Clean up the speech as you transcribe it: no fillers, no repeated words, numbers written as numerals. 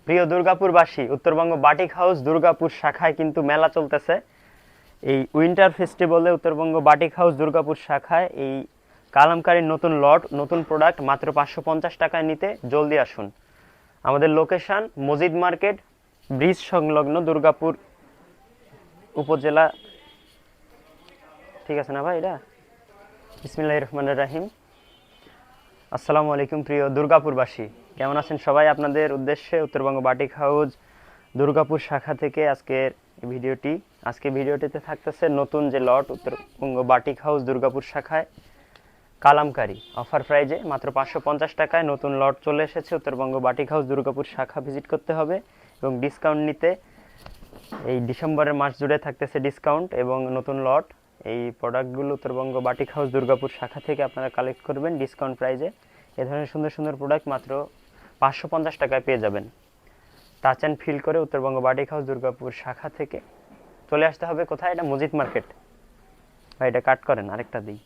প্রিয় দুর্গাপুরবাসী, Uttarbanga batik house Durgapur শাখায় কিন্তু মেলা চলতেছে। এই উইন্টার ফেস্টিভ্যালে উত্তরবঙ্গ বাটিক হাউস দুর্গাপুর শাখায় এই কালামকারীর নতুন লট, নতুন প্রোডাক্ট মাত্র 550 টাকায় নিতে জলদি আসুন। আমাদের লোকেশন মসজিদ মার্কেট, ব্রিজ সংলগ্ন, দুর্গাপুর উপজেলা। ঠিক আছে না ভাই? এটা বিসমিল্লাহির রহমানির রহিম। আসসালামু আলাইকুম প্রিয় দুর্গাপুরবাসী, কেমন আছেন সবাই? আপনাদের উদ্দেশ্যে উত্তরবঙ্গ বাটিক হাউস দুর্গাপুর শাখা থেকে আজকের ভিডিওটি। আজকে ভিডিওটিতে থাকতেছে নতুন যে লট উত্তরবঙ্গ বাটিক হাউস দুর্গাপুর শাখায় কালামকারী অফার প্রাইজে মাত্র 550 টাকায় নতুন লট চলে এসেছে। উত্তরবঙ্গ বাটিক হাউস দুর্গাপুর শাখা ভিজিট করতে হবে এবং ডিসকাউন্ট নিতে। এই ডিসেম্বরের মাস জুড়ে থাকতেছে ডিসকাউন্ট এবং নতুন লট। এই প্রোডাক্টগুলো উত্তরবঙ্গ বাটিক হাউস দুর্গাপুর শাখা থেকে আপনারা কালেক্ট করবেন ডিসকাউন্ট প্রাইজে। এ ধরনের সুন্দর সুন্দর প্রোডাক্ট মাত্র 550 টাকায় পেয়ে যাবেন। টাচ অ্যান্ড ফিল করে উত্তরবঙ্গ বাটিক হাউস দুর্গাপুর শাখা থেকে চলে আসতে হবে। কোথায়? এটা মসজিদ মার্কেট। ভাই এটা কাট করেন, আরেকটা দিই।